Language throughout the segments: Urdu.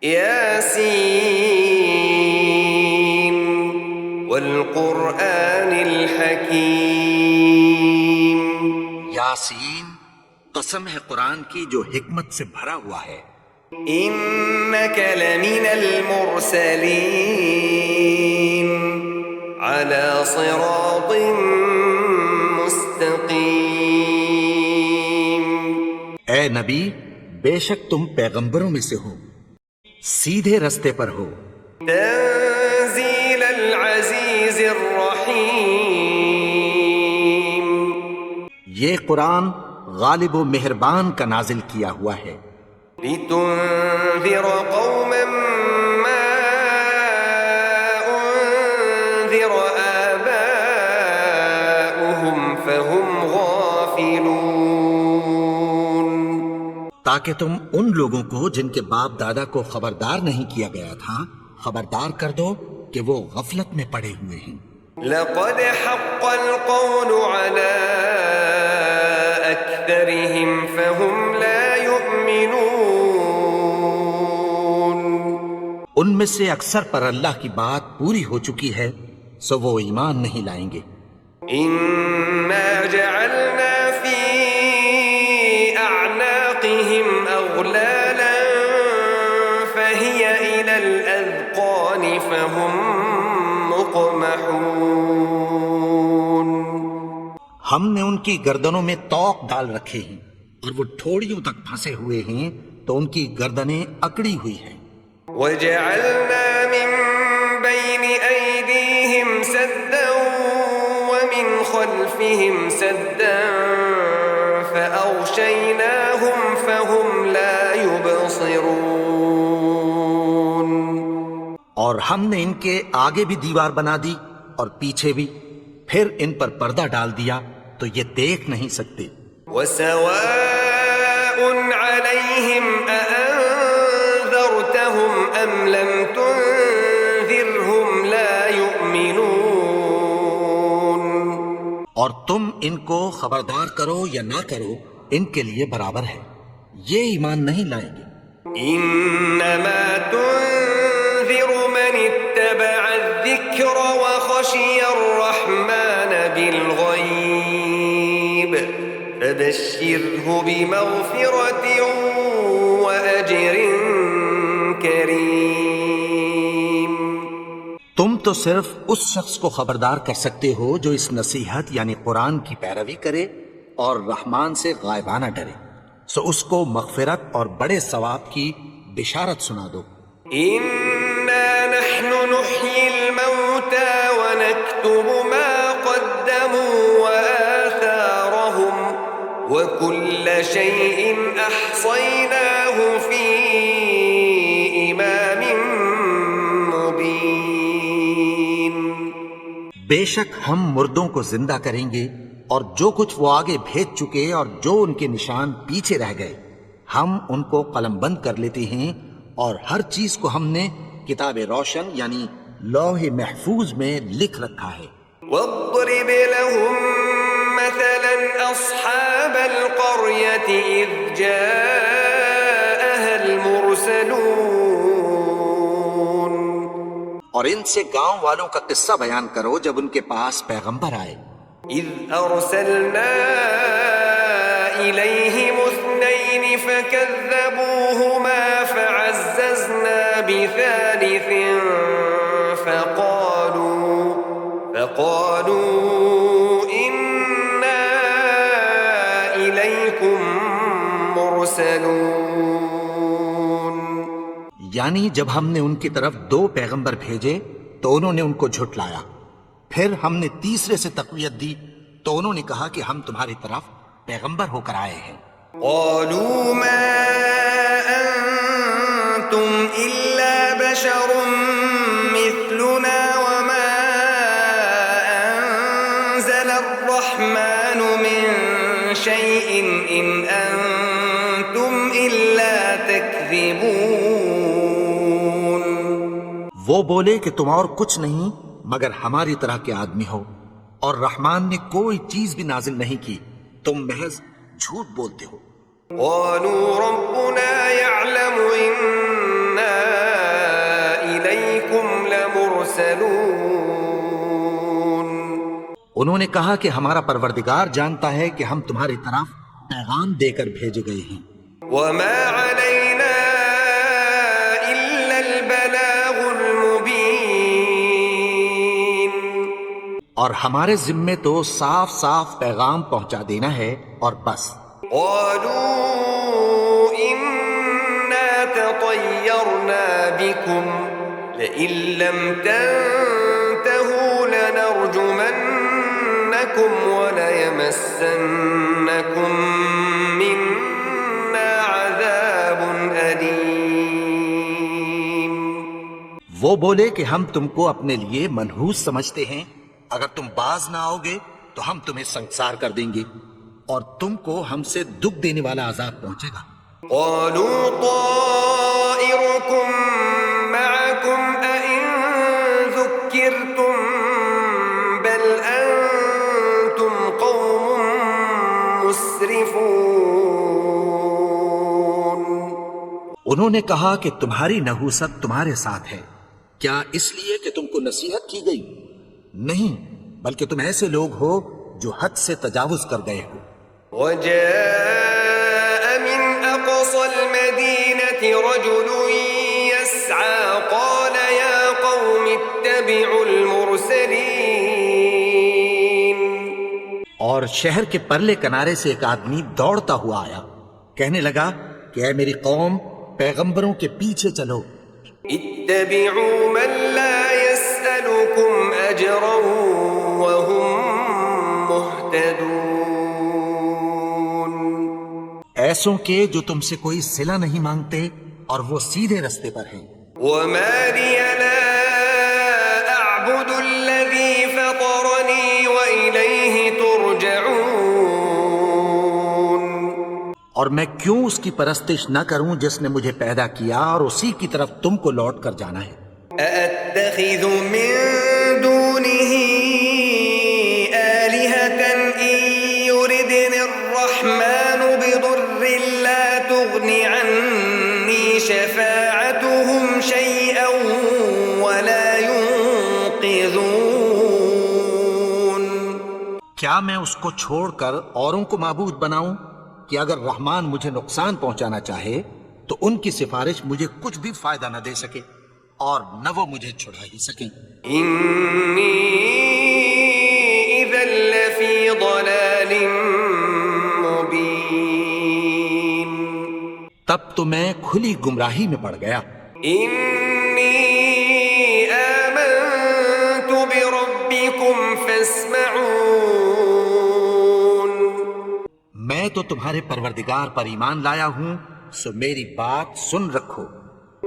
یاسین والقرآن الحکیم. یاسین، قسم ہے قرآن کی جو حکمت سے بھرا ہوا ہے. انک لمن المرسلین علی صراط مستقیم. اے نبی، بے شک تم پیغمبروں میں سے ہو، سیدھے رستے پر ہو. تنزیل العزیز الرحیم. یہ قرآن غالب و مہربان کا نازل کیا ہوا ہے. لتنذر قوما ما انذر آباؤهم فهم غافلون. تاکہ تم ان لوگوں کو جن کے باپ دادا کو خبردار نہیں کیا گیا تھا خبردار کر دو کہ وہ غفلت میں پڑے ہوئے ہیں. لقد حق القول على أكثرهم فهم لا يؤمنون. ان میں سے اکثر پر اللہ کی بات پوری ہو چکی ہے سو وہ ایمان نہیں لائیں گے. إنا جعلنا في أعناقهم أغلالا فهي إلى الأذقان فهم مقمحون. ہم نے ان کی گردنوں میں طوق ڈال رکھے ہیں اور وہ ٹھوڑیوں تک پھنسے ہوئے ہیں تو ان کی گردنیں اکڑی ہوئی ہیں. وجعلنا من بين أيديهم سدا ومن خلفهم سدا فأغشيناهم فهم لا يبصرون. اور ہم نے ان کے آگے بھی دیوار بنا دی اور پیچھے بھی، پھر ان پر پردہ ڈال دیا تو یہ دیکھ نہیں سکتے. وسواء عليهم أأنذرتهم أم لم تنذرهم لا يؤمنون. اور تم ان کو خبردار کرو یا نہ کرو ان کے لیے برابر ہے، یہ ایمان نہیں لائیں گے. انما تنذر من اتبع الذکر وخشی الرحمن بالغیب فبشره بمغفرة وأجر کریم. تم تو صرف اس شخص کو خبردار کر سکتے ہو جو اس نصیحت یعنی قرآن کی پیروی کرے اور رحمان سے غائبانہ ڈرے، سو اس کو مغفرت اور بڑے ثواب کی بشارت سنا دو. انا نحن نحيي الموتى ونكتب ما قدموا وآثارهم وكل شيء أحصيناه في إمام مبين. بے شک ہم مردوں کو زندہ کریں گے اور جو کچھ وہ آگے بھیج چکے اور جو ان کے نشان پیچھے رہ گئے ہم ان کو قلم بند کر لیتے ہیں اور ہر چیز کو ہم نے کتاب روشن یعنی لوح محفوظ میں لکھ رکھا ہے. واضرب لهم مثلا أصحاب القرية إذ جاءها المرسلون. اور ان سے گاؤں والوں کا قصہ بیان کرو جب ان کے پاس پیغمبر آئے. إذ أرسلنا إليهم اثنين فكذبوهما فعززنا بثالث فقالوا إنا إليكم مرسلون. یعنی جب ہم نے ان کی طرف 2 پیغمبر بھیجے تو انہوں نے ان کو جھٹلایا، پھر ہم نے تیسرے سے تقویت دی تو انہوں نے کہا کہ ہم تمہاری طرف پیغمبر ہو کر آئے ہیں. قالوا ما أنتم إلا بشر مثلنا وما أنزل الرحمن من شيء إن أنتم إلا تكذبون. وہ بولے کہ تم اور کچھ نہیں مگر ہماری طرح کے آدمی ہو اور رحمان نے کوئی چیز بھی نازل نہیں کی، تم محض جھوٹ بولتے ہو. قالوا ربنا يعلم إنا المرسلون انہوں نے کہا کہ ہمارا پروردگار جانتا ہے کہ ہم تمہاری طرف پیغام دے کر بھیجے گئے ہیں، وما علينا إلا البلاغ المبين اور ہمارے ذمے تو صاف صاف پیغام پہنچا دینا ہے اور بس۔ قالوا إنا تطيرنا بكم لئن لم تنتهوا لنرجمنكم وليمسنكم منا عذاب أليم۔ وہ بولے کہ ہم تم کو اپنے لیے منحوس سمجھتے ہیں، اگر تم باز نہ آؤ گے تو ہم تمہیں سنسار کر دیں گے اور تم کو ہم سے دکھ دینے والا عذاب پہنچے گا۔ قالوا طائركم معكم أئن ذكرتم بل أنتم قوم مسرفون۔ انہوں نے کہا کہ تمہاری نحوست تمہارے ساتھ ہے، کیا اس لیے کہ تم کو نصیحت کی گئی؟ نہیں، بلکہ تم ایسے لوگ ہو جو حد سے تجاوز کر گئے ہو۔ وجاء من أقصى المدينة رجل يسعى قال يا قوم اتبعوا المرسلين۔ اور شہر کے پرلے کنارے سے ایک آدمی دوڑتا ہوا آیا، کہنے لگا کہ اے میری قوم، پیغمبروں کے پیچھے چلو۔ اتبعوا من لا يسألكم أجرا وهم مهتدون۔ ایسوں کے جو تم سے کوئی صلہ نہیں مانگتے اور وہ سیدھے رستے پر ہیں۔ وما لي لا أعبد الذي فطرني وإليه ترجعون۔ اور میں کیوں اس کی پرستش نہ کروں جس نے مجھے پیدا کیا اور اسی کی طرف تم کو لوٹ کر جانا ہے۔ أأتخذ من دونه آلهة إن يردني الرحمن بضر لا تغن عني شفاعتهم شيئا ولا ينقذون۔ کیا میں اس کو چھوڑ کر اوروں کو معبود بناؤں کہ اگر رحمان مجھے نقصان پہنچانا چاہے تو ان کی سفارش مجھے کچھ بھی فائدہ نہ دے سکے اور نہ وہ مجھے چھڑا ہی سکیں۔ إني إذا لفي ضلال مبين۔ تب تو میں کھلی گمراہی میں پڑ گیا۔ إني آمنت بربكم فاسمعون۔ میں تو تمہارے پروردگار پر ایمان لایا ہوں، سو میری بات سن رکھو۔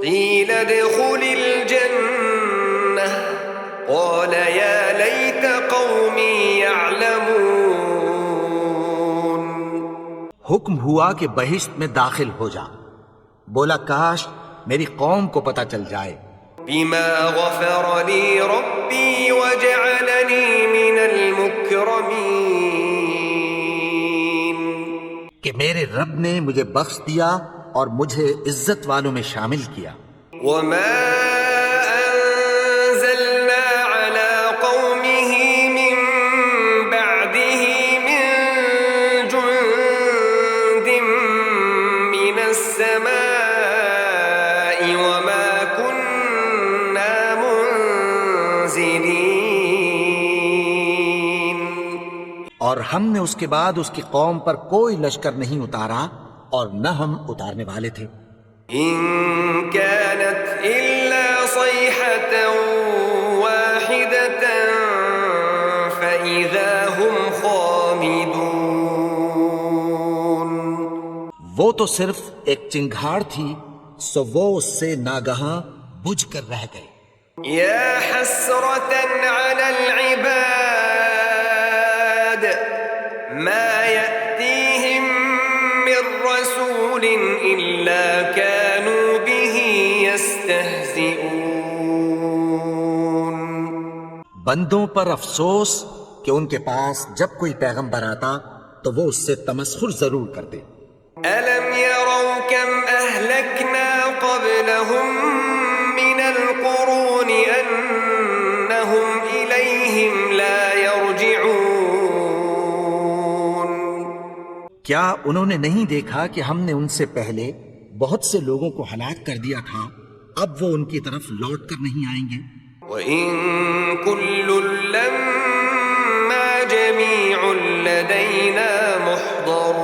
قيل ادخل الجنة قال يا ليت قومي يعلمون۔ حکم ہوا کہ بہشت میں داخل ہو جا، بولا کاش میری قوم کو پتہ چل جائے۔ بما غفر لي ربي وجعلني من المكرمين۔ کہ میرے رب نے مجھے بخش دیا اور مجھے عزت والوں میں شامل کیا۔ وما أنزلنا على قومه من بعده من جند من السماء وما كنا منزلين۔ اور ہم نے اس کے بعد اس کی قوم پر کوئی لشکر نہیں اتارا اور نہ ہم اتارنے والے تھے۔ إن كانت إلا صيحة واحدة فإذا هم خامدون۔ وہ تو صرف ایک چنگھاڑ تھی، سو وہ اس سے ناگہاں بجھ کر رہ گئے۔ يا حسرة على العباد ما يأتيهم من رسول إلا كانوا به يستهزئون۔ بندوں پر افسوس کہ ان کے پاس جب کوئی پیغمبر آتا تو وہ اس سے تمسخر ضرور کرتے۔ ألم يروا كم أهلكنا قبلهم من القرون کیا انہوں نے نہیں دیکھا کہ ہم نے ان سے پہلے بہت سے لوگوں کو ہلاک کر دیا تھا، اب وہ ان کی طرف لوٹ کر نہیں آئیں گے؟ وَإِن كُلٌّ لَّمَّا جَمِيعٌ لَّدَيْنَا مُحْضَرُونَ،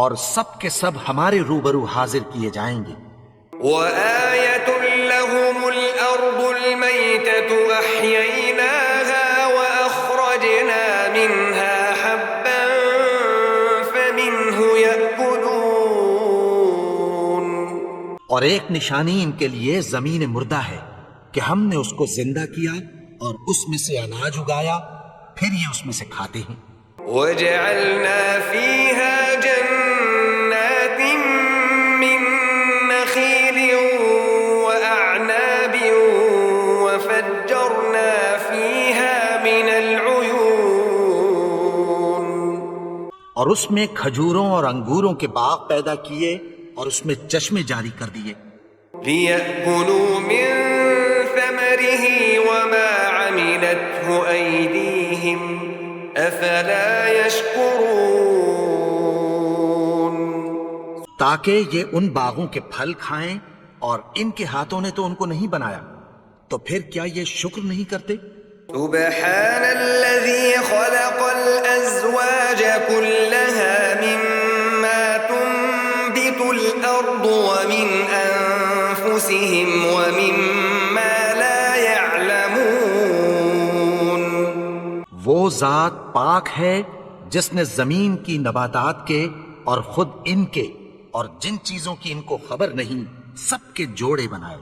اور سب کے سب ہمارے روبرو حاضر کیے جائیں گے۔ وَآيَةٌ لَّهُمُ الْأَرْضُ الْمَيْتَةُ أَحْيَيْنَاهَا وَأَخْرَجْنَا مِنْهَا حَبًّا فَمِنْهُ يَأْكُلُونَ، اور ایک نشانی ان کے لیے زمین مردہ ہے کہ ہم نے اس کو زندہ کیا اور اس میں سے اناج اگایا، پھر یہ اس میں سے کھاتے ہیں۔ وَجَعَلْنَا فِيهَا جَنَّاتٍ مِّن نَّخِيلٍ وَأَعْنَابٍ وَفَجَّرْنَا فِيهَا مِنَ الْعُيُونِ، اور اس میں کھجوروں اور انگوروں کے باغ پیدا کیے اور اس میں چشمے جاری کر دیے، لِيَأْكُلُوا مِن ثَمَرِهِ وَمَا عَمِلَتْهُ أَيْدِيهِمْ أَفَلَا يَشْكُرُونَ، تاکہ یہ ان باغوں کے پھل کھائیں، اور ان کے ہاتھوں نے تو ان کو نہیں بنایا، تو پھر کیا یہ شکر نہیں کرتے؟ سبحان الذي خلق الأزواج كلها مما تنبت الأرض ومن أنفسهم ومما لا يعلمون، وہ ذات پاک ہے جس نے زمین کی نباتات کے اور خود ان کے اور جن چیزوں کی ان کو خبر نہیں سب کے جوڑے بنائے۔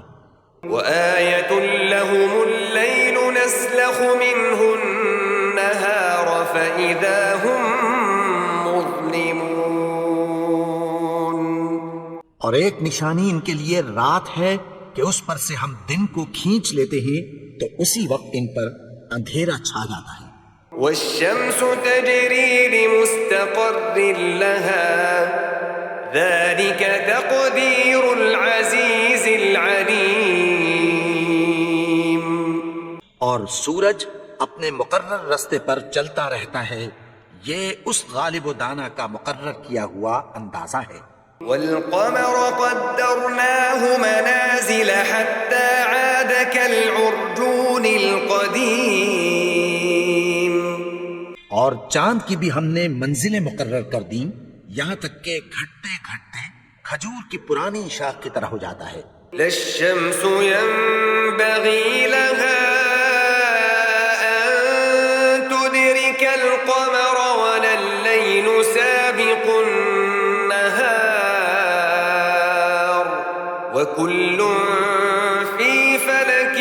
وآية لهم الليل نسلخ منه النهار فإذا هم مظلمون، اور ایک نشانی ان کے لیے رات ہے کہ اس پر سے ہم دن کو کھینچ لیتے ہیں تو اسی وقت ان پر اندھیرا چھا جاتا ہے۔ والشمس تجري لمستقر لها ذلك تقدير العزيز العليم، اور سورج اپنے مقرر راستے پر چلتا رہتا ہے، یہ اس غالب و دانا کا مقرر کیا ہوا اندازہ ہے۔ والقمر قدرناه منازل حتى عاد كالعرجون القديم، اور چاند کی بھی ہم نے منزلیں مقرر کر دیں، یہاں تک کہ گھٹتے گھٹتے کھجور کی پرانی شاخ کی طرح ہو جاتا ہے۔ لا الشمس ينبغي لها أن تدرك القمر ولا الليل سابق النهار وكل في فلك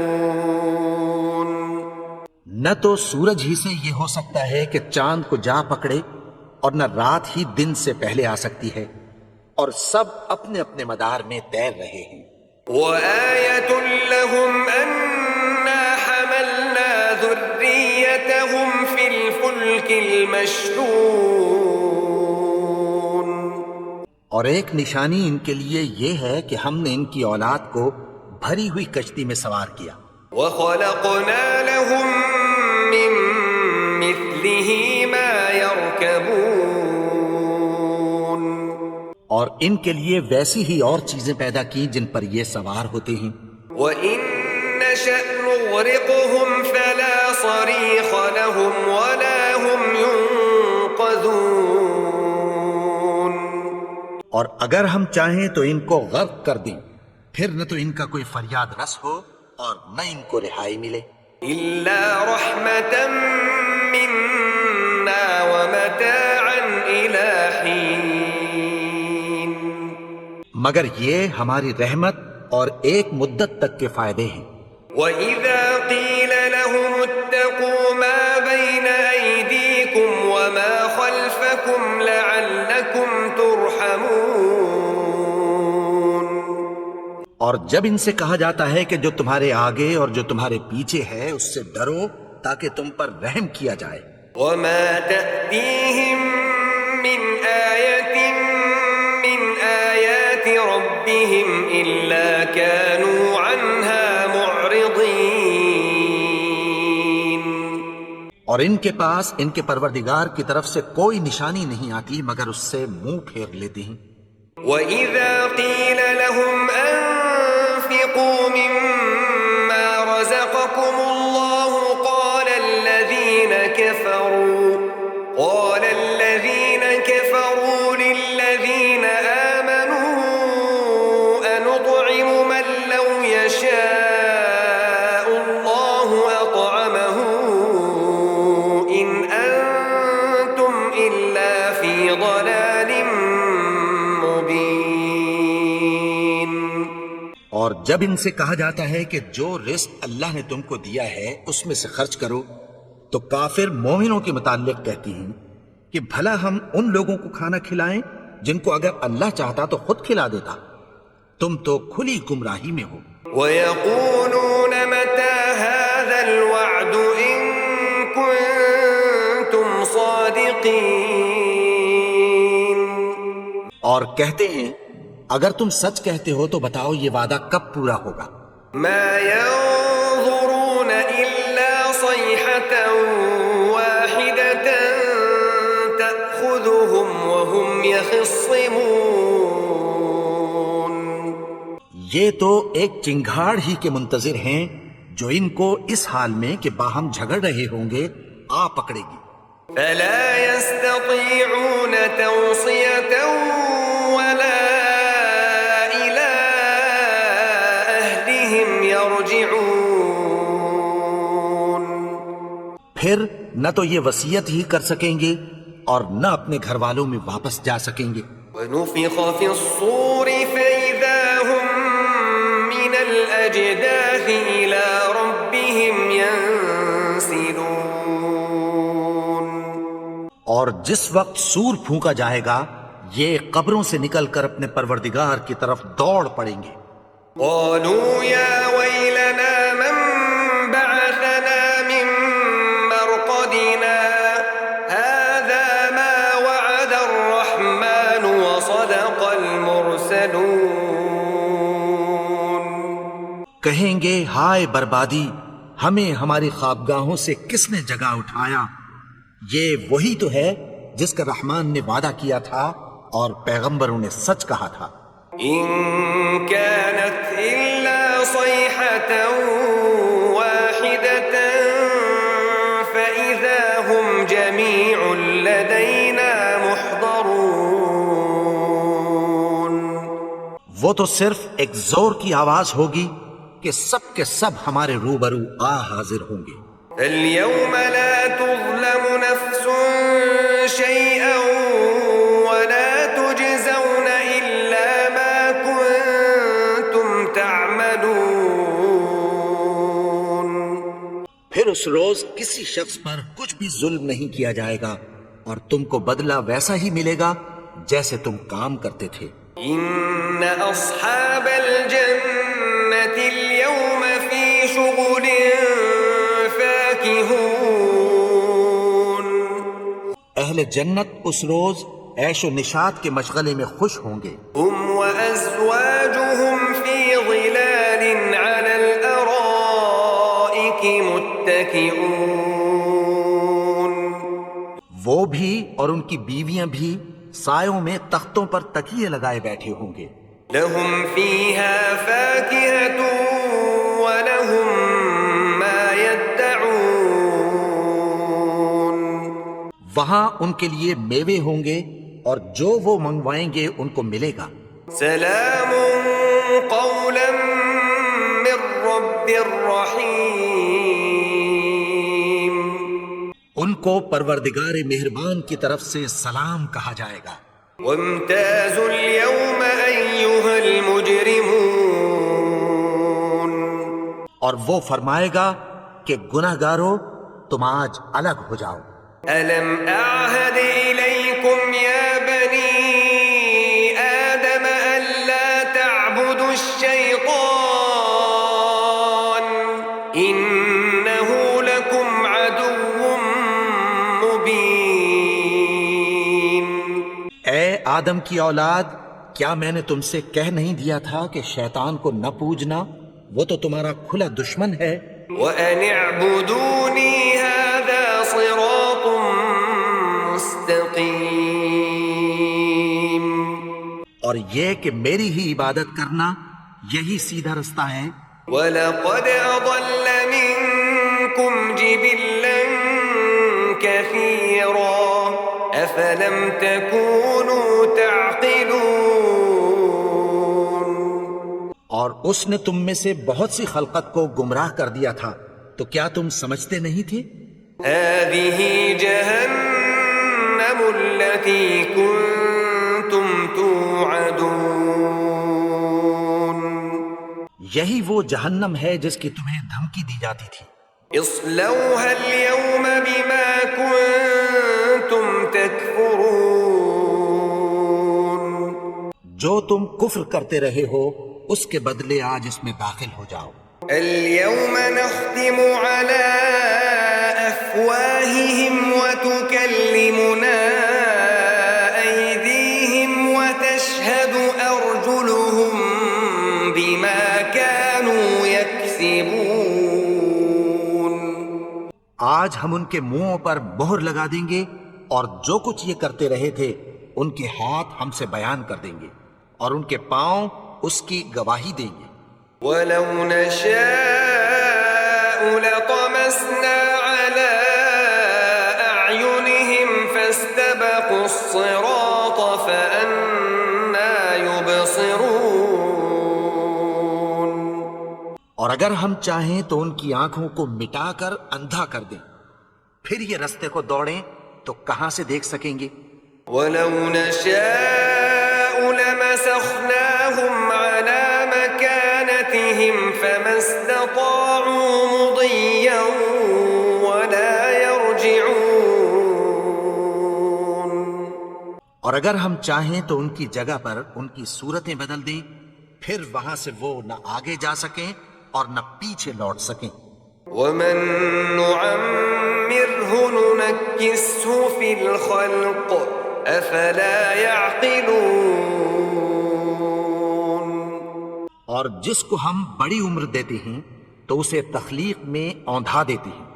يسبحون، نہ تو سورج ہی سے یہ ہو سکتا ہے کہ چاند کو جا پکڑے، اور نہ رات ہی دن سے پہلے آ سکتی ہے، اور سب اپنے اپنے مدار میں تیر رہے ہیں۔ وآية لهم أنا حملنا ذريتهم في الفلك المشحون، اور ایک نشانی ان کے لیے یہ ہے کہ ہم نے ان کی اولاد کو بھری ہوئی کشتی میں سوار کیا، وخلقنا لهم من مثله ما يركبون، اور ان کے لیے ویسی ہی اور چیزیں پیدا کی جن پر یہ سوار ہوتے ہیں۔ وإن نشأ نغرقهم فلا صريخ لهم ولا هم ينقذون، اور اگر ہم چاہیں تو ان کو غرق کر دیں، پھر نہ تو ان کا کوئی فریاد رس ہو اور نہ ان کو رہائی ملے۔ إلا رحمة منا ومتاعا إلى حين، مگر یہ ہماری رحمت اور ایک مدت تک کے فائدے ہیں۔ وإذا قيل لهم اتقوا ما بين أيديكم وما خلفكم لعلكم ترحمون، اور جب ان سے کہا جاتا ہے کہ جو تمہارے آگے اور جو تمہارے پیچھے ہے اس سے ڈرو تاکہ تم پر رحم کیا جائے۔ وما تأتيهم من آية من آيات ربهم إلا كانوا عنها معرضين، اور ان کے پاس ان کے پروردگار کی طرف سے کوئی نشانی نہیں آتی مگر اس سے منہ پھیر لیتے ہیں۔ وَإِذَا قِيلَ لَهُمْ أَنفِقُوا مِمَّا رَزَقَكُمُ اللَّهُ قَالَ الَّذِينَ كَفَرُوا لِلَّذِينَ آمَنُوا أَنُطْعِمُ مَن لَّوْ يَشَاءُ اللَّهُ أَطْعَمَهُ إِنْ أَنتُمْ إِلَّا فِي ضَلَالٍ مُّبِينٍ۔ اور جب ان سے کہا جاتا ہے کہ جو رزق اللہ نے تم کو دیا ہے اس میں سے خرچ کرو، تو کافر مومنوں کے متعلق کہتی ہیں کہ بھلا ہم ان لوگوں کو کھانا کھلائیں جن کو اگر اللہ چاہتا تو خود کھلا دیتا، تم تو کھلی گمراہی میں ہو۔ وَيَقُولُونَ مَتَى هَذَا الْوَعْدُ إِن كُنتُمْ صَادِقِينَ۔ اور کہتے ہیں اگر تم سچ کہتے ہو تو بتاؤ یہ وعدہ کب پورا ہوگا؟ مَا يَنظُرُونَ إِلَّا صَيْحَةً وَاحِدَةً تَأْخُذُهُمْ وَهُمْ يَخِصِّمُونَ۔ یہ تو ایک چنگھاڑ ہی کے منتظر ہیں جو ان کو اس حال میں کہ باہم جھگڑ رہے ہوں گے آ پکڑے گی۔ فَلَا يَسْتَطِيعُونَ تَوْصِيَةً وَلَا إِلَىٰ أَهْلِهِمْ يَرْجِعُونَ۔ پھر نہ تو یہ وصیت ہی کر سکیں گے اور نہ اپنے گھر والوں میں واپس جا سکیں گے۔ وَنُفِخَ فِي الصُّورِ فَإِذَا هُم مِّنَ الْأَجْدَاثِ إِلَىٰ رَبِّهِمْ يَنسِلُونَ۔ اور جس وقت سور پھونکا جائے گا یہ قبروں سے نکل کر اپنے پروردگار کی طرف دوڑ پڑیں گے۔ قَالُوا يَا وَيْلَنَا مَن بَعَثَنَا مِن مَّرْقَدِنَا هَٰذَا مَا وَعَدَ الرَّحْمَٰنُ وَصَدَقَ الْمُرْسَلُونَ۔ کہیں گے ہائے بربادی، ہمیں ہماری خوابگاہوں سے کس نے جگا اٹھایا؟ یہ وہی تو ہے جس کا رحمان نے وعدہ کیا تھا اور پیغمبروں نے سچ کہا تھا۔ إِن كَانَتْ إِلَّا صَيْحَةً وَاحِدَةً فَإِذَا هُمْ جَمِيعٌ لَدَيْنَا مُحْضَرُونَ۔ وہ تو صرف ایک زور کی آواز ہوگی کہ سب کے سب ہمارے روبرو آ حاضر ہوں گے۔ فَالْيَوْمَ لَا تُظْلَمُ نَفْسٌ شَيْئًا وَلَا تُجْزَوْنَ إِلَّا مَا كُنتُمْ تَعْمَلُونَ۔ پھر اس روز کسی شخص پر کچھ بھی ظلم نہیں کیا جائے گا اور تم کو بدلہ ویسا ہی ملے گا جیسے تم کام کرتے تھے۔ إِنَّ أَصْحَابَ الْجَنَّةِ الْيَوْمَ فِي شُغُلٍ فَاكِهُونَ۔ اہل جنت اس روز عیش و نشاط کے مشغلے میں خوش ہوں گے۔ هُمْ وَأَزْوَاجُهُمْ فِي ظِلَالٍ عَلَى الْأَرَائِكِ مُتَّكِئُونَ۔ وہ بھی اور ان کی بیویاں بھی سایوں میں تختوں پر تکیے لگائے بیٹھے ہوں گے۔ لَهُمْ فِيهَا فَاكِهَةٌ وَلَهُم مَّا يَدَّعُونَ۔ وہاں ان کے لیے میوے ہوں گے اور جو وہ منگوائیں گے ان کو ملے گا۔ سلام قولا من رب رحیم۔ ان کو پروردگار مہربان کی طرف سے سلام کہا جائے گا۔ وامتازوا اليوم أيها المجرمون۔ اور وہ فرمائے گا کہ گناہگارو تم آج الگ ہو جاؤ۔ ألم أعهد إليكم يا بني آدم ألا تعبدوا الشيطان إنه لكم عدو مبين۔ اے آدم کی اولاد، کیا میں نے تم سے کہہ نہیں دیا تھا کہ شیطان کو نہ پوجنا، وہ تو تمہارا کھلا دشمن ہے۔ وَأَنِ اعْبُدُونِي هَذَا صراط مستقیم. اور یہ کہ میری ہی عبادت کرنا یہی سیدھا رستہ ہے. وَلَقَدْ أَضَلَّ مِنكُمْ جِبِلًّا كَثِيرًا أَفَلَمْ تَكُونُوا تَعْقِلُونَ. اور اس نے تم میں سے بہت سی خلقت کو گمراہ کر دیا تھا، تو کیا تم سمجھتے نہیں تھے؟ هَذِهِ جَهَنَّمُ الَّتِي كُنتُمْ تُوعَدُونَ. یہی وہ جہنم ہے جس کی تمہیں دھمکی دی جاتی تھی. اصلوها اليوم بما كنتم تكفرون. جو تم کفر کرتے رہے ہو اس کے بدلے آج اس میں داخل ہو جاؤ. اليوم نختم على أفواههم وتكلمنا أيديهم وتشهد أرجلهم بما كانوا يكسبون. آج ہم ان کے منہوں پر مہر لگا دیں گے اور جو کچھ یہ کرتے رہے تھے ان کے ہاتھ ہم سے بیان کر دیں گے اور ان کے پاؤں اس کی گواہی دیں گے. ولو نشاء لطمسنا على أعينهم فاستبقوا الصراط فأنى يبصرون. اور اگر ہم چاہیں تو ان کی آنکھوں کو مٹا کر اندھا کر دیں، پھر یہ رستے کو دوڑیں تو کہاں سے دیکھ سکیں گے. ولو نشاء لمسخناهم على مكانتهم فما استطاعوا مضيا ولا يرجعون. اور اگر ہم چاہیں تو ان کی جگہ پر ان کی صورتیں بدل دیں، پھر وہاں سے وہ نہ آگے جا سکیں اور نہ پیچھے لوٹ سکیں. ومن نعمره ننكسه في الخلق افلا يعقلون. اور جس کو ہم بڑی عمر دیتے ہیں تو اسے تخلیق میں اوندھا دیتے ہیں،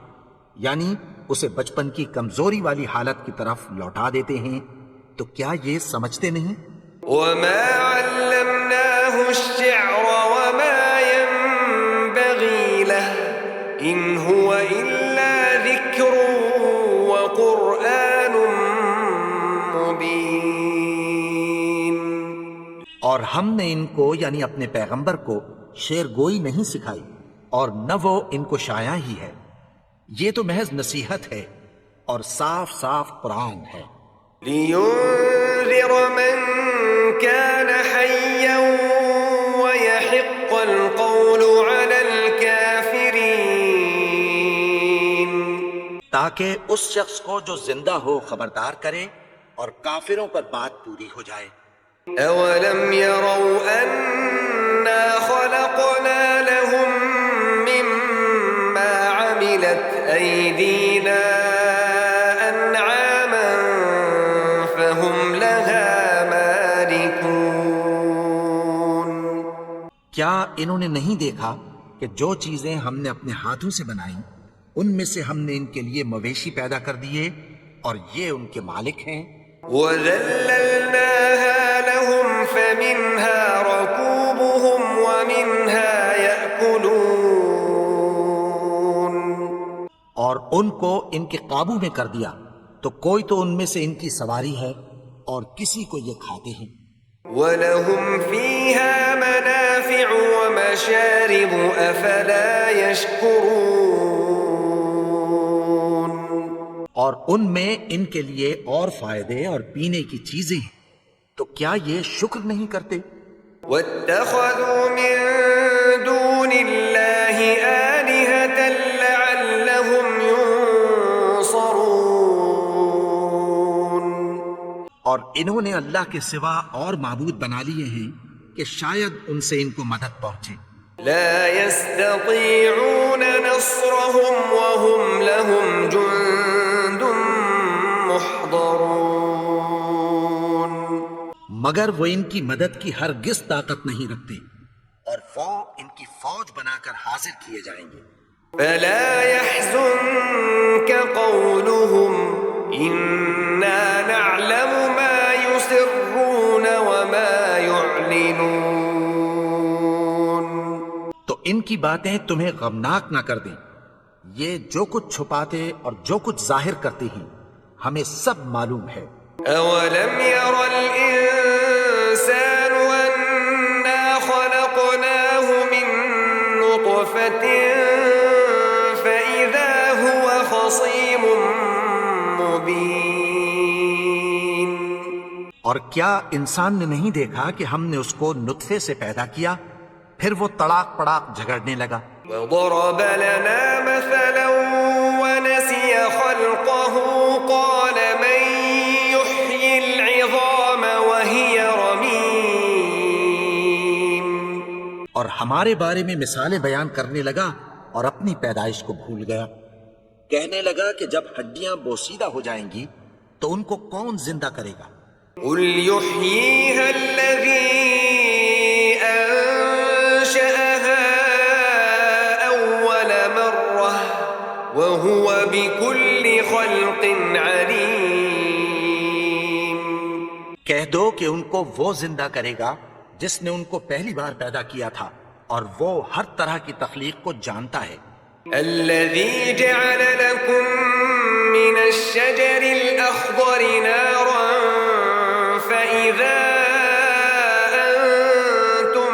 یعنی اسے بچپن کی کمزوری والی حالت کی طرف لوٹا دیتے ہیں. تو کیا یہ سمجھتے نہیں؟ وما علمناه الشعر وما ينبغي له ان هو الا ذكر وقرآن مبين. اور ہم نے ان کو یعنی اپنے پیغمبر کو شعر گوئی نہیں سکھائی اور نہ وہ ان کو شاعر ہی ہے، یہ تو محض نصیحت ہے اور صاف صاف قرآن ہے. لينذر من كان حيا ويحق القول على الكافرين. تاکہ اس شخص کو جو زندہ ہو خبردار کرے اور کافروں پر بات پوری ہو جائے. أولم يروا أنا خلقنا لهم مما عملت أيدينا أنعاما فهم لها مالكون. کیا انہوں نے نہیں دیکھا کہ جو چیزیں ہم نے اپنے ہاتھوں سے بنائیں ان میں سے ہم نے ان کے لیے مویشی پیدا کر دیے اور یہ ان کے مالک ہیں. وَذَلَّلْنَاهَا لَهُمْ فَمِنْهَا رَكُوبُهُمْ وَمِنْهَا يَأْكُلُونَ. اور ان کو ان کے قابو میں کر دیا تو کوئی تو ان میں سے ان کی سواری ہے اور کسی کو یہ کھاتے ہیں. وَلَهُمْ فِيهَا مَنَافِعُ وَمَشَارِبُ أَفَلَا يَشْكُرُونَ. اور ان میں ان کے لیے اور فائدے اور پینے کی چیزیں ہیں، تو کیا یہ شکر نہیں کرتے؟ وَاتَّخَذُوا مِن دُونِ اللَّهِ آلِهَةً لَعَلَّهُمْ يُنصَرُونَ. اور انہوں نے اللہ کے سوا اور معبود بنا لیے ہیں کہ شاید ان سے ان کو مدد پہنچے. لا يستطيعون نصرهم وهم لهم جند محضرون. مگر وہ ان کی مدد کی ہرگز طاقت نہیں رکھتے اور وہ ان کی فوج بنا کر حاضر کیے جائیں گے. فلا يحزنك قولهم إنا نعلم ما يسرون وما يعلنون. تو ان کی باتیں تمہیں غمناک نہ کر دیں. یہ جو کچھ چھپاتے اور جو کچھ ظاہر کرتے ہیں ہمیں سب معلوم ہے. أولم ير الإنسان أنا خلقناه من نطفة فإذا هو خصيم مبين. اور کیا انسان نے نہیں دیکھا کہ ہم نے اس کو نطفے سے پیدا کیا پھر وہ تڑاک پڑاک جھگڑنے لگا. وضرب لنا مثلا ونسي خلقه قال من يحيي العظام وهي رميم. اور ہمارے بارے میں مثالیں بیان کرنے لگا اور اپنی پیدائش کو بھول گیا. کہنے لگا کہ جب ہڈیاں بوسیدہ ہو جائیں گی تو ان کو کون زندہ کرے گا؟ قل يحييها الذي أنشأها أول مرة وهو بكل خلق عليم. کہہ دو کہ ان کو وہ زندہ کرے گا جس نے ان کو پہلی بار پیدا کیا تھا اور وہ ہر طرح کی تخلیق کو جانتا ہے. الذي جعل لكم من الشجر الأخضر نارا فإذا أنتم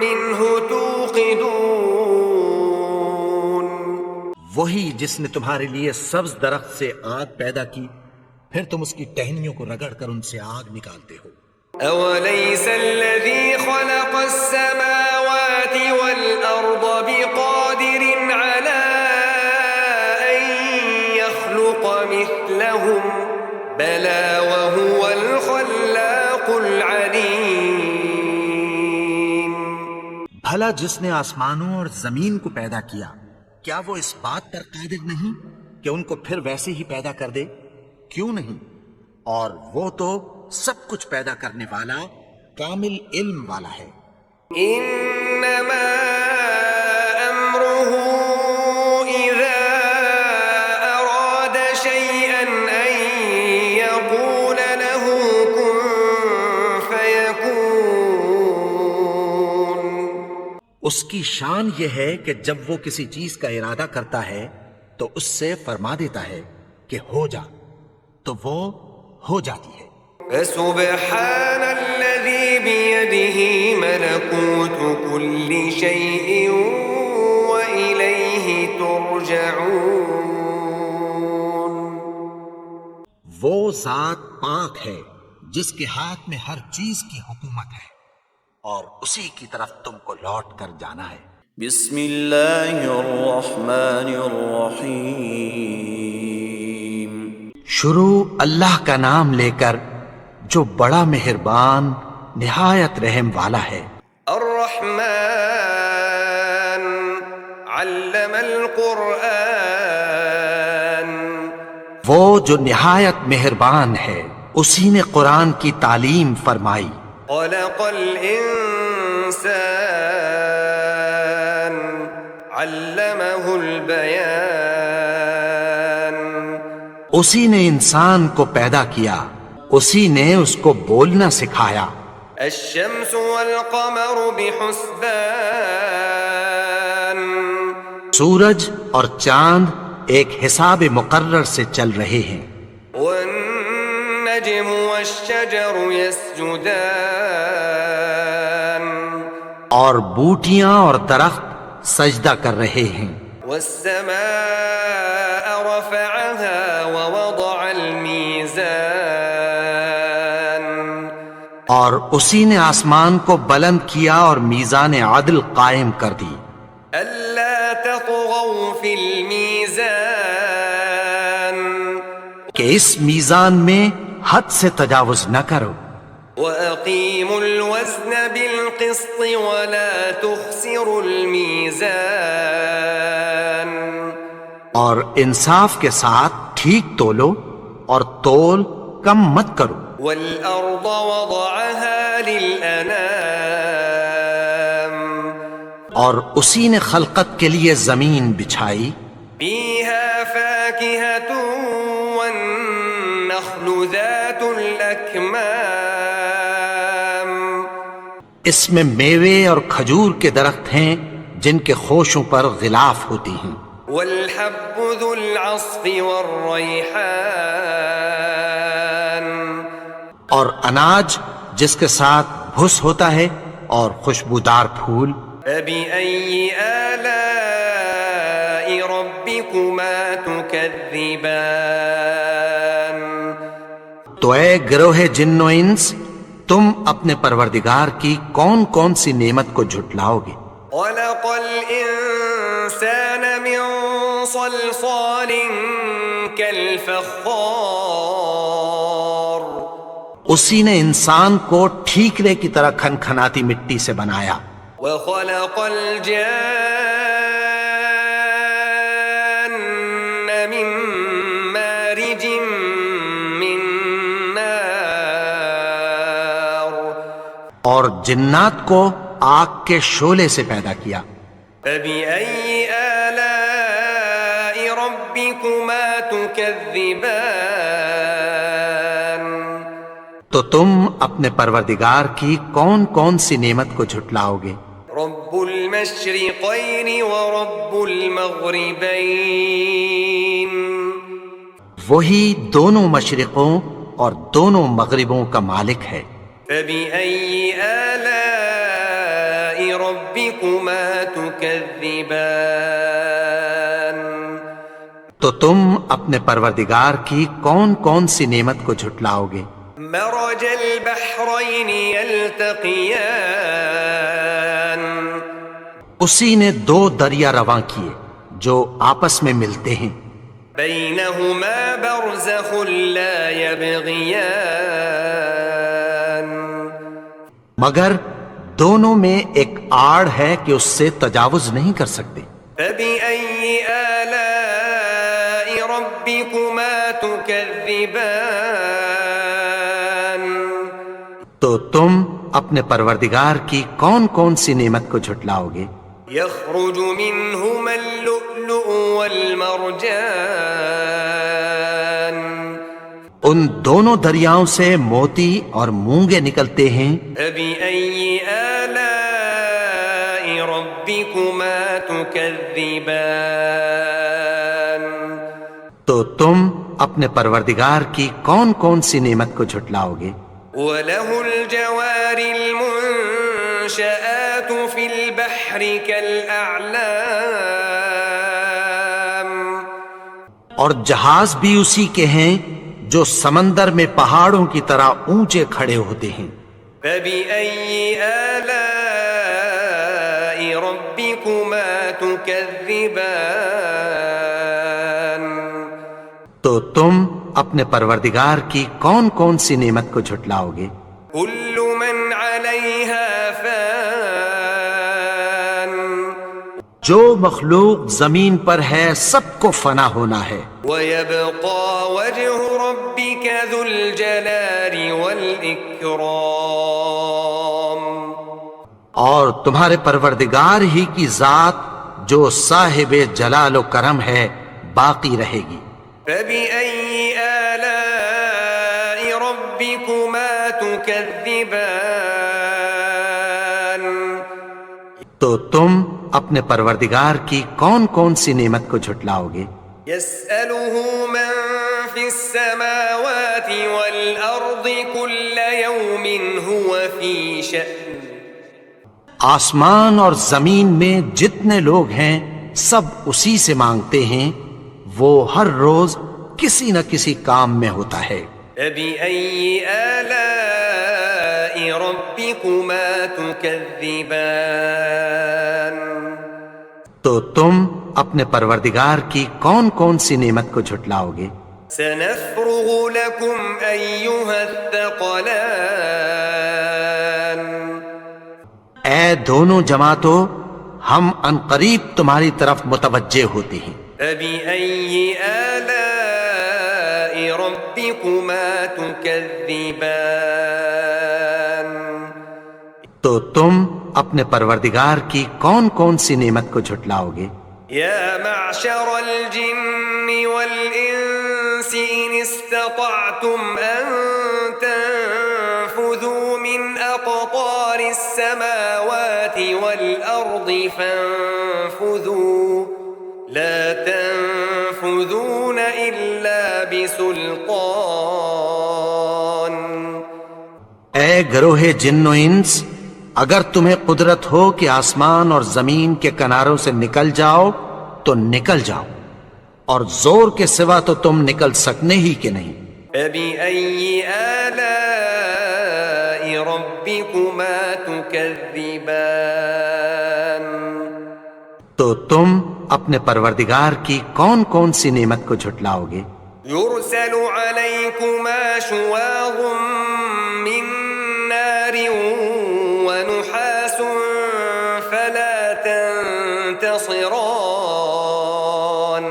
منه توقدون. وہی جس نے تمہارے لیے سبز درخت سے آگ پیدا کی پھر تم اس کی ٹہنیوں کو رگڑ کر ان سے آگ نکالتے ہو. أوليس الذي خلق السماوات والأرض بقادر على أن يخلق مثلهم بلى وهو الخلاق العليم. بھلا جس نے آسمانوں اور زمین کو پیدا کیا کیا وہ اس بات پر قادر نہیں کہ ان کو پھر ویسے ہی پیدا کر دے؟ کیوں نہیں؟ اور وہ تو سب کچھ پیدا کرنے والا کامل علم والا ہے. إنما أمره إذا أراد شيئا أن يقول له كن فيكون. اس کی شان یہ ہے کہ جب وہ کسی چیز کا ارادہ کرتا ہے تو اس سے فرما دیتا ہے کہ ہو جا تو وہ ہو جاتی ہے. فسبحان الذي بيده ملكوت كل شيء وإليه ترجعون. وہ ذات پاک ہے جس کے ہاتھ میں ہر چیز کی حکومت ہے اور اسی کی طرف تم کو لوٹ کر جانا ہے. بسم اللہ الرحمن الرحیم. شروع اللہ کا نام لے کر جو بڑا مہربان نہایت رحم والا ہے. الرحمن علم القرآن. وہ جو نہایت مہربان ہے اسی نے قرآن کی تعلیم فرمائی. خلق الإنسان علمه البيان. اسی نے انسان کو پیدا کیا اسی نے اس کو بولنا سکھایا. الشمس والقمر بحسبان. سورج اور چاند ایک حساب مقرر سے چل رہے ہیں. والنجم والشجر يسجدان. اور بوٹیاں اور درخت سجدہ کر رہے ہیں. والسماء رفعها ووضع الميزان. اور اسی نے آسمان کو بلند کیا اور میزان عدل قائم کر دی. ألا تطغوا في الميزان. کہ اس میزان میں حد سے تجاوز نہ کرو. وأقيموا الوزن بالقسط ولا تخسروا الميزان. اور انصاف کے ساتھ ٹھیک تولو اور تول کم مت کرو. والأرض وضعها للأنام. اور اسی نے خلقت کے لیے زمین بچھائی، فيها فاكهة والنخل ذات الأكمام اس میں میوے اور کھجور کے درخت ہیں جن کے خوشوں پر غلاف ہوتی ہیں، والحب ذو العصف والريحان اور اناج جس کے ساتھ بھس ہوتا ہے اور خوشبودار پھول۔ فبأي آلاء ربكما تكذبان تو اے گروہ جن و انس، تم اپنے پروردگار کی کون کون سی نعمت کو جھٹلاؤ گے؟ خلق الإنسان من صلصال كالفخار اسی نے انسان کو ٹھیکرے کی طرح کھنکھناتی مٹی سے بنایا، وخلق الجان من مارج من نار اور جنات کو آگ کے شعلے سے پیدا کیا۔ فبأي آلاء ربكما تكذبان تو تم اپنے پروردگار کی کون کون سی نعمت کو جھٹلاؤ گے؟ رب المشرقين ورب المغربين وہی دونوں مشرقوں اور دونوں مغربوں کا مالک ہے۔ فبأي آلاء ربكما تكذبان تو تم اپنے پروردگار کی کون کون سی نعمت کو جھٹلاؤ گے؟ مرج البحرين يلتقيان اسی نے دو دریا رواں کیے جو آپس میں ملتے ہیں، بينهما برزخ لا يبغيان مگر دونوں میں ایک آڑ ہے کہ اس سے تجاوز نہیں کر سکتے۔ فبأي آلاء ربكما تكذبان تو تم اپنے پروردگار کی کون کون سی نعمت کو جھٹلاؤ گے؟ يخرج منهما اللؤلؤ والمرجان ان دونوں دریاؤں سے موتی اور مونگے نکلتے ہیں۔ فبأي آلاء ربكما تكذبان تو تم اپنے پروردگار کی کون کون سی نعمت کو جھٹلاؤ گے؟ وله الجوار المنشآت في البحر كالأعلام اور جہاز بھی اسی کے ہیں جو سمندر میں پہاڑوں کی طرح اونچے کھڑے ہوتے ہیں۔ فبأي آلاء ربكما تكذبان تو تم اپنے پروردگار کی کون کون سی نعمت کو جھٹلاؤ گے؟ كل من عليها فان جو مخلوق زمین پر ہے سب کو فنا ہونا ہے، ويبقى وجه ربك ذو الجلال والإكرام اور تمہارے پروردگار ہی کی ذات جو صاحب جلال و کرم ہے باقی رہے گی۔ فبأي آلاء ربكما تكذبان تو تم اپنے پروردگار کی کون کون سی نعمت کو جھٹلاؤ گے؟ يسأله من في السماوات والأرض كل يوم هو في شأن آسمان اور زمین میں جتنے لوگ ہیں سب اسی سے مانگتے ہیں، وہ ہر روز کسی نہ کسی کام میں ہوتا ہے۔ فبأي آلاء ربكما تكذبان تو تم اپنے پروردگار کی کون کون سی نعمت کو جھٹلاؤ گے؟ سنفرغ لكم أيها الثقلان اے دونوں جماعتوں، ہم عنقریب تمہاری طرف متوجہ ہوتے ہیں۔ فبأي آلاء ربكما تكذبان تو تم اپنے پروردگار کی کون کون سی نعمت کو جھٹلاؤ گے؟ يا معشر الجن والإنس إن استطعتم أن تنفذوا من أقطار السماوات والأرض فانفذوا لا تنفذون إلا بسلطان. اے گروہ جن و انس، اگر تمہیں قدرت ہو کہ آسمان اور زمین کے کناروں سے نکل جاؤ تو نکل جاؤ، اور زور کے سوا تو تم نکل سکنے ہی کہ نہیں. فبأي آلاء ربكما تكذبان. تو تم اپنے پروردگار کی کون کون سی نعمت کو جھٹلاؤ گے؟ يرسل عليكما شواظ من نار ونحاس فلا تنتصران.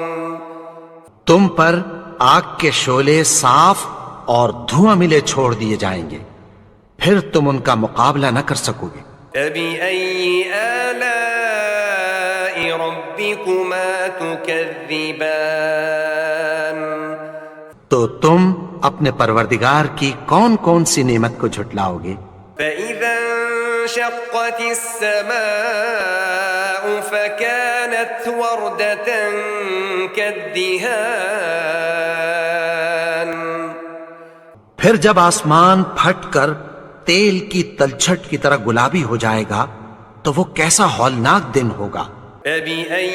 تم پر آگ کے شعلے صاف اور دھواں ملے چھوڑ دیے جائیں گے، پھر تم ان کا مقابلہ نہ کر سکو گے. فبأي آلاء ربكما تكذبان. تو تم اپنے پروردگار کی کون کون سی نعمت کو جھٹلاؤ گے؟ فإذا انشقت السماء فكانت وردة كالدهان. پھر جب آسمان پھٹ کر تیل کی تلچھٹ کی طرح گلابی ہو جائے گا تو وہ کیسا ہولناک دن ہوگا. فبأي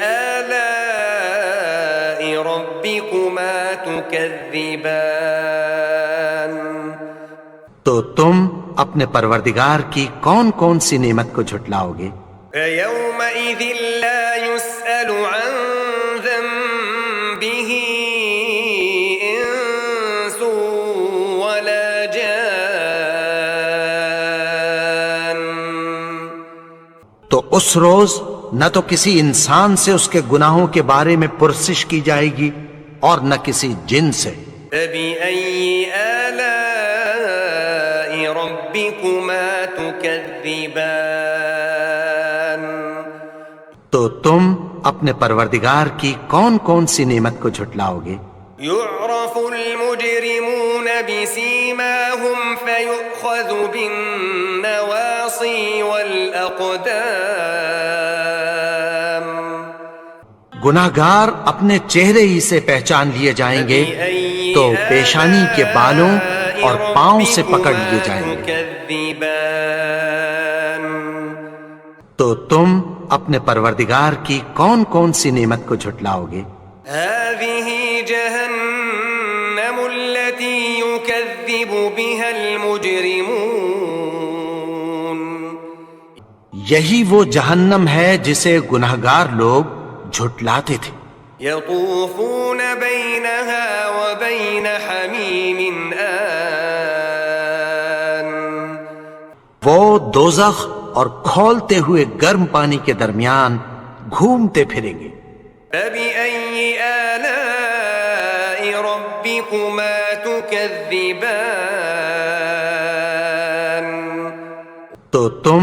آلاء ربكما تكذبان. تو تم اپنے پروردگار کی کون کون سی نعمت کو جھٹلاؤ گے؟ فيومئذ لا يسأل عن ذنبه إنس ولا جان. تو اس روز نہ تو کسی انسان سے اس کے گناہوں کے بارے میں پرسش کی جائے گی اور نہ کسی جن سے. فبأي آلاء ربكما تكذبان. تو تم اپنے پروردگار کی کون کون سی نعمت کو جھٹلاؤ گے؟ يعرف المجرمون بسيماهم فيؤخذ بالنواصي والأقدام. گناہگار اپنے چہرے ہی سے پہچان لیے جائیں گے تو پیشانی کے بالوں اور پاؤں سے پکڑ لیے جائیں گے. تكذبان. تو تم اپنے پروردگار کی کون کون سی نعمت کو جھٹلاؤ گے؟ هذه جهنم التي يكذب بها المجرمون. یہی وہ جہنم ہے جسے گناہگار لوگ جھٹلاتے تھے. يطوفون بينها وبين حميم آن. وہ دوزخ اور کھولتے ہوئے گرم پانی کے درمیان گھومتے پھریں گے. فبأي آلاء ربكما تكذبان. تو تم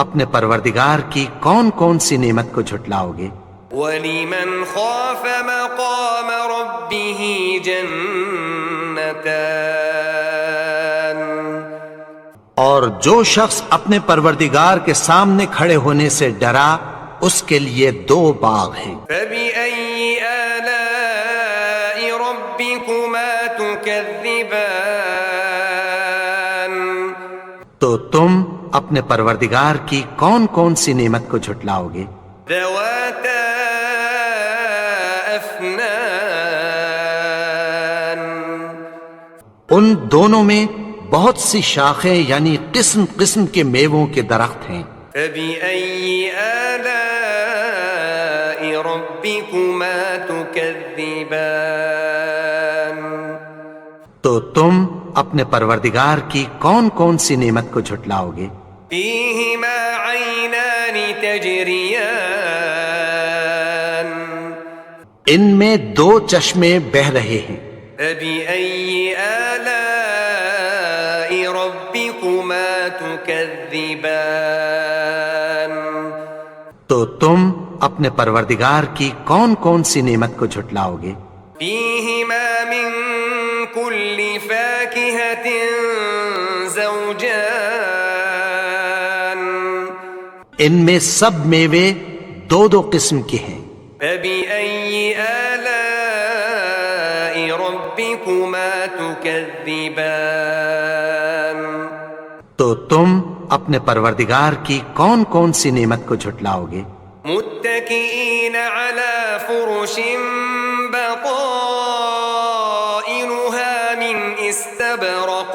اپنے پروردگار کی کون کون سی نعمت کو جھٹلاؤ گے؟ ولمن خاف مقام ربه جنتان. اور جو شخص اپنے پروردگار کے سامنے کھڑے ہونے سے ڈرا اس کے لیے 2 باغ ہیں. فبأي آلاء ربكما تكذبان. تو تم اپنے پروردگار کی کون کون سی نعمت کو جھٹلاؤ گے؟ ذواتا أفنان. ان دونوں میں بہت سی شاخیں یعنی قسم قسم کے میووں کے درخت ہیں. فبأي آلاء ربكما تكذبان. تو تم اپنے پروردگار کی کون کون سی نعمت کو جھٹلاؤ گے؟ فيهما عينان تجريان. ان میں 2 چشمے بہہ رہے ہیں. فبأي آلاء ربكما تكذبان. تكذبان تو تم اپنے پروردگار کی کون کون سی نعمت کو جھٹلاؤ گے؟ فيهما من كل فاكهة زوجان ان میں سب میوے دو دو قسم کے ہیں۔ فبأي آلاء ربكما تكذبان تو تم اپنے پروردگار کی کون کون سی نعمت کو جھٹلاؤ گے؟ متكئين على فرش بطائنها من استبرق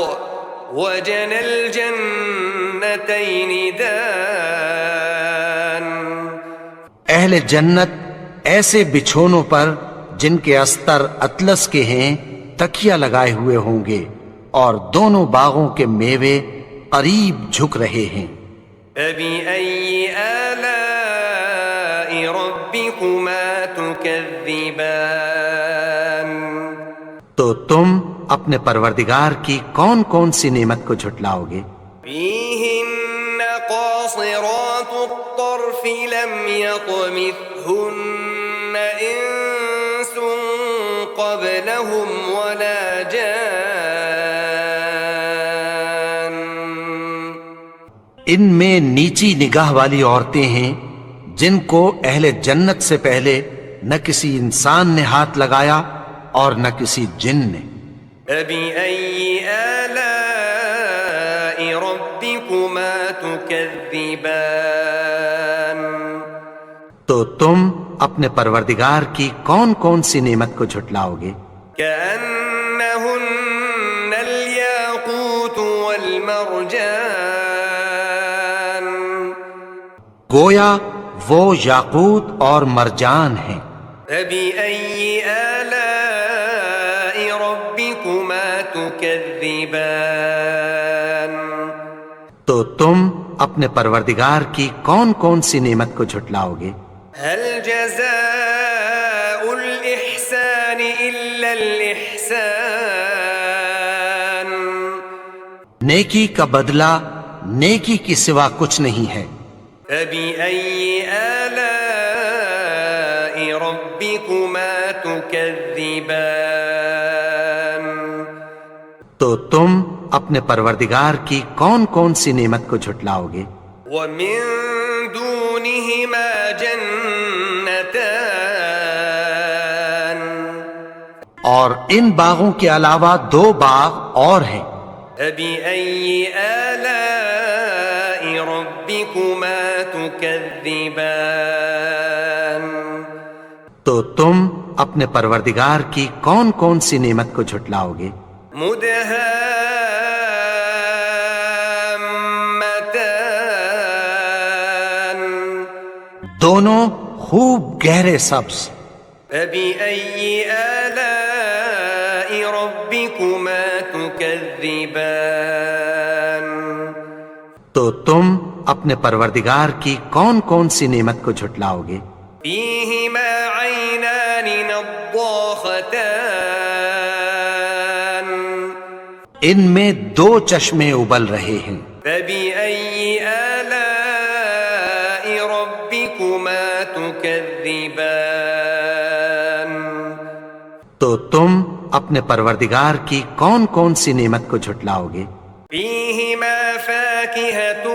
وجنى الجنتين دان اہل جنت ایسے بچھونوں پر جن کے استر اطلس کے ہیں تکیہ لگائے ہوئے ہوں گے اور دونوں باغوں کے میوے قریب جھک رہے ہیں۔ فبأي آلاء ربكما تكذبان تو تم اپنے پروردگار کی کون کون سی نعمت کو جھٹلاؤ گے؟ فيهن قاصرات الطرف لم يطمثهن إنس قبلهم ولا جان ان میں نیچی نگاہ والی عورتیں ہیں جن کو اہل جنت سے پہلے نہ کسی انسان نے ہاتھ لگایا اور نہ کسی جن نے۔ فبأي آلاء ربكما تكذبان تو تم اپنے پروردگار کی کون کون سی نعمت کو جھٹلاؤ گے؟ كأنهن الياقوت والمرجان گویا وہ یاقوت اور مرجان ہیں۔ فبأي آلاء ربكما تكذبان تو تم اپنے پروردگار کی کون کون سی نعمت کو جھٹلاؤ گے؟ هل جزاء الإحسان إلا الإحسان نیکی کا بدلہ نیکی کی سوا کچھ نہیں ہے۔ فبأي آلاء ربكما تكذبان تو تم اپنے پروردگار کی کون کون سی نعمت کو جھٹلاؤ گے؟ ومن دونهما جنتان اور ان باغوں کے علاوہ دو باغ اور ہیں۔ فبأي آلاء ربكما تكذبان تو تم اپنے پروردگار کی کون کون سی نعمت کو جھٹلاؤ گے؟ مدهامتان دونوں خوب گہرے سبز۔ فبأي آلاء ربكما تكذبان تو تم اپنے پروردگار کی کون کون سی نعمت کو جھٹلاؤ گے؟ فيهما عينان نضاختان ان میں دو چشمے ابل رہے ہیں۔ فبأي آلاء ربكما تكذبان تو تم اپنے پروردگار کی کون کون سی نعمت کو جھٹلاؤ گے؟ فيهما فاكهة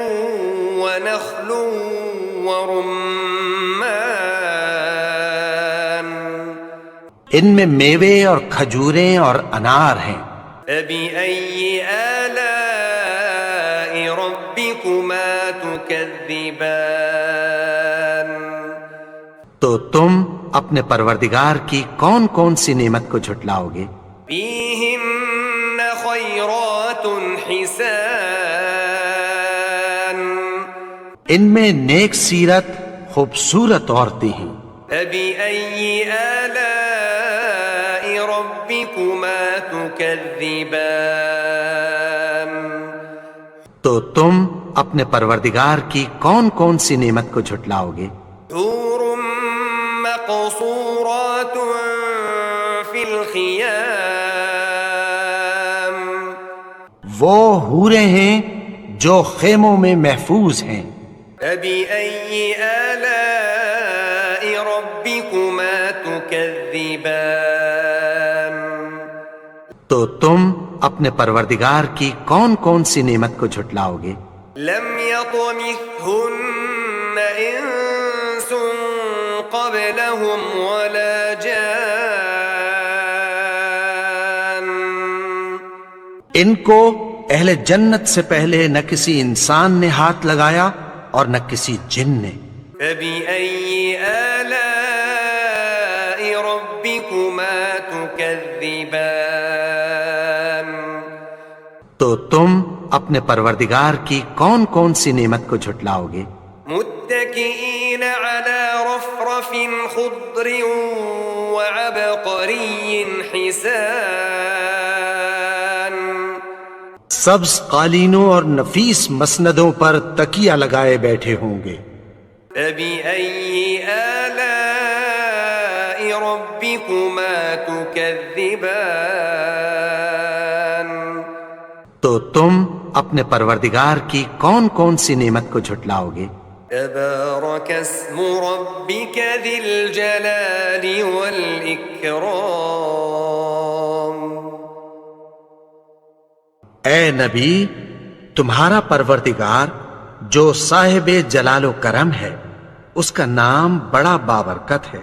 ونخل ورمان ان میں میوے اور کھجوریں اور انار ہیں۔ فبأي آلاء ربكما تكذبان تو تم اپنے پروردگار کی کون کون سی نعمت کو جھٹلاؤ گے؟ فيهن خيرات حسان ان میں نیک سیرت خوبصورت عورتیں ہیں۔ فبأي آلاء ربكما تكذبان تو تم اپنے پروردگار کی کون کون سی نعمت کو جھٹلاؤ گے؟ حور مقصورات في الخيام وہ حوریں ہیں جو خیموں میں محفوظ ہیں۔ فبأي آلاء ربكما تكذبان تو تم اپنے پروردگار کی کون کون سی نعمت کو جھٹلاؤ گے؟ لم يطمثهن إنس قبلهم ولا جان ان کو اہل جنت سے پہلے نہ کسی انسان نے ہاتھ لگایا اور نہ کسی جن نے۔ فبأي آلاء ربكما تكذبان تو تم اپنے پروردگار کی کون کون سی نعمت کو جھٹلاؤ گے؟ متكئين على رفرف خضر وعبقري حسان سبز قالینوں اور نفیس مسندوں پر تکیہ لگائے بیٹھے ہوں گے۔ فبأي آلاء ربكما تكذبان تو تم اپنے پروردگار کی کون کون سی نعمت کو جھٹلاؤ گے؟ تبارك اسم ربك ذي الجلال والإكرام اے نبی، تمہارا پروردگار جو صاحب جلال و کرم ہے، اس کا نام بڑا بابرکت ہے۔